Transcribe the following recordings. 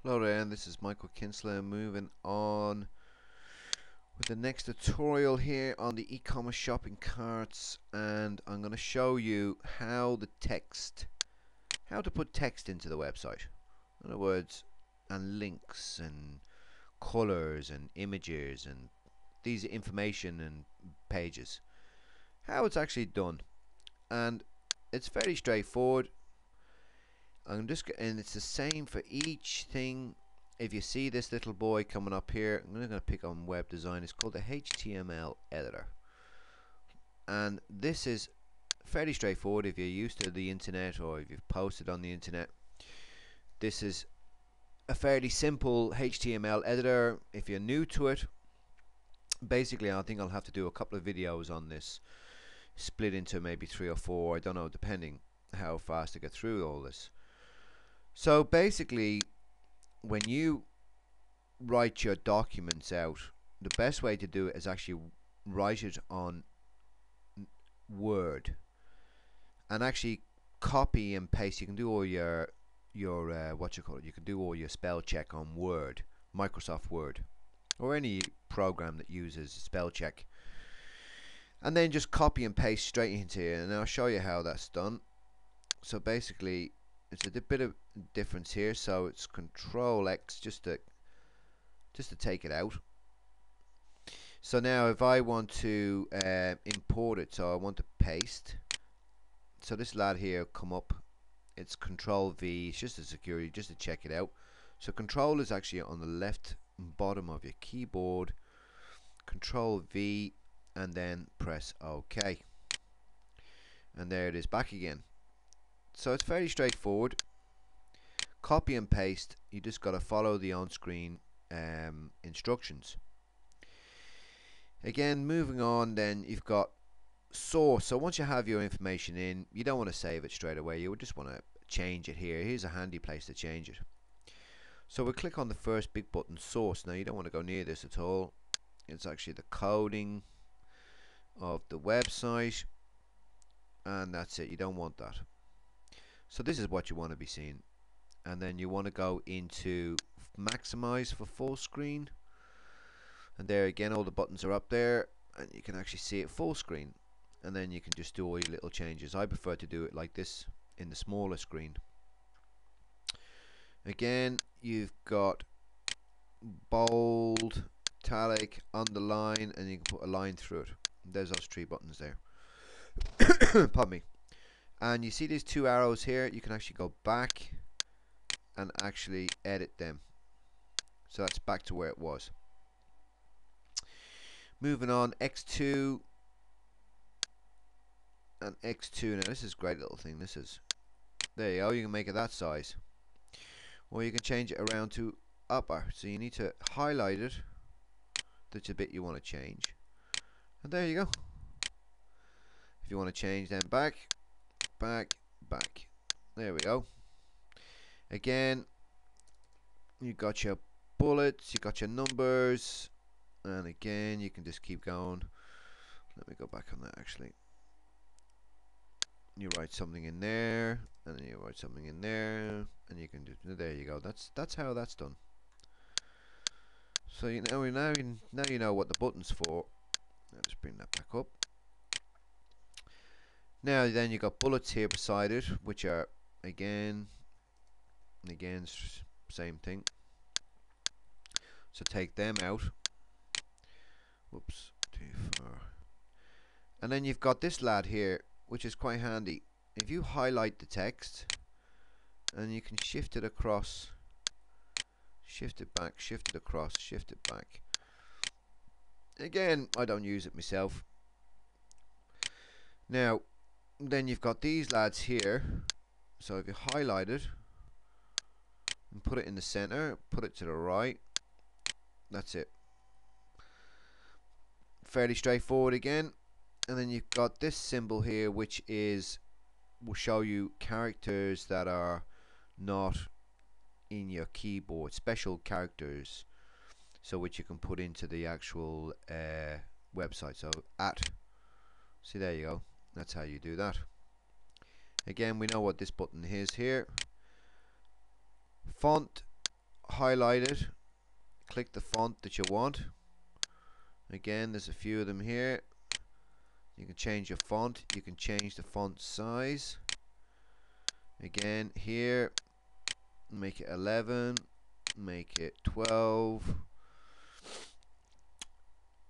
Hello there, and this is Michael Kinsler moving on with the next tutorial here on the e-commerce shopping carts, and I'm going to show you how to put text into the website. In other words, and links and colors and images and these information and pages. How it's actually done, and it's very straightforward. And it's the same for each thing. If you see this little boy coming up here, I'm going to pick on web design. It's called the HTML editor, and this is fairly straightforward. If you're used to the internet or if you've posted on the internet, this is a fairly simple HTML editor. If you're new to it, basically I think I'll have to do a couple of videos on this, split into maybe 3 or 4, I don't know, depending how fast I get through all this. So basically, when you write your documents out, the best way to do it is actually write it on Word and actually copy and paste. You can do all your what you call it. You can do all your spell check on Word, Microsoft Word, or any program that uses spell check, and then just copy and paste straight into here. And I'll show you how that's done. So basically, it's a bit of difference here, so it's Control X just to take it out. So now if I want to import it, so I want to paste, so this lad here come up, it's Control V, it's just a security, just to check it out. So Control is actually on the left bottom of your keyboard, Control V, and then press OK, and there it is back again. So it's very straightforward. Copy and paste, you just got to follow the on-screen instructions. Again, moving on, then you've got source. So once you have your information in, you don't want to save it straight away, you would just want to change it here. Here's a handy place to change it. So we'll click on the first big button, source. Now you don't want to go near this at all. It's actually the coding of the website, and that's it. You don't want that. So this is what you want to be seeing, and then you want to go into maximize for full screen, and there again all the buttons are up there and you can actually see it full screen, and then you can just do all your little changes. I prefer to do it like this in the smaller screen. Again, you've got bold, italic, underline, and you can put a line through it. There's those 3 buttons there. Pardon me. And you see these 2 arrows here, you can actually go back and actually edit them. So that's back to where it was. Moving on, X2 and X2. Now this is a great little thing. This is, there you go, you can make it that size. Or you can change it around to upper. So you need to highlight it, that's a bit you want to change. And there you go. If you want to change, then back. There we go. Again, you got your bullets, you got your numbers, and again you can just keep going. Let me go back on that. Actually, you write something in there, and then you write something in there, and you can do, there you go. That's how that's done. So now you know what the button's for. I'll just bring that back up. Now then you got bullets here beside it, which are again same thing. So take them out. Whoops, too far. And then you've got this lad here, which is quite handy. If you highlight the text and you can shift it across, shift it back, shift it across, shift it back. Again, I don't use it myself. Now then you've got these lads here, so if you highlight it and put it in the center, put it to the right, that's it. Fairly straightforward again. And then you've got this symbol here, which will show you characters that are not in your keyboard, special characters, so which you can put into the actual website. So see, there you go. That's how you do that. Again, we know what this button is here. Font, highlight it, click the font that you want. Again, there's a few of them here. You can change your font, you can change the font size. Again, here, make it 11, make it 12,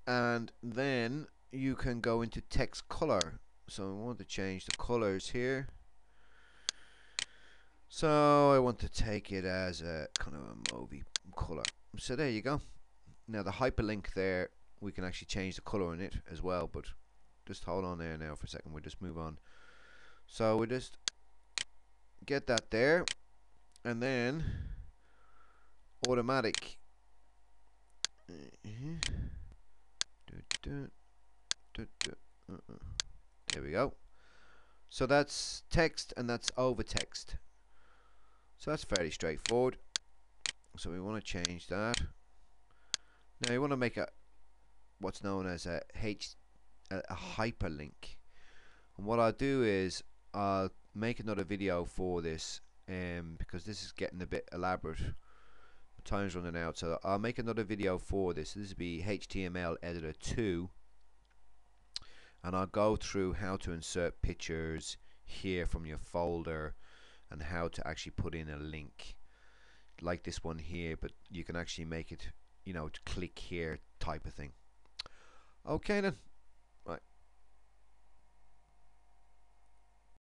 and then you can go into text color. So I want to change the colors here. So I want to take it as a kind of a movie color. So there you go. Now the hyperlink there, we can actually change the color in it as well, but just hold on there now for a second. We'll just move on. So we just get that there, and then automatic. There we go. So that's text and that's over text. So that's fairly straightforward. So we want to change that. Now you want to make a what's known as a hyperlink. And what I'll do is I'll make another video for this, because this is getting a bit elaborate. Time's running out, so I'll make another video for this. This will be HTML editor 2, and I'll go through how to insert pictures here from your folder and how to actually put in a link like this one here, but you can actually make it, you know, to click here type of thing. Okay then,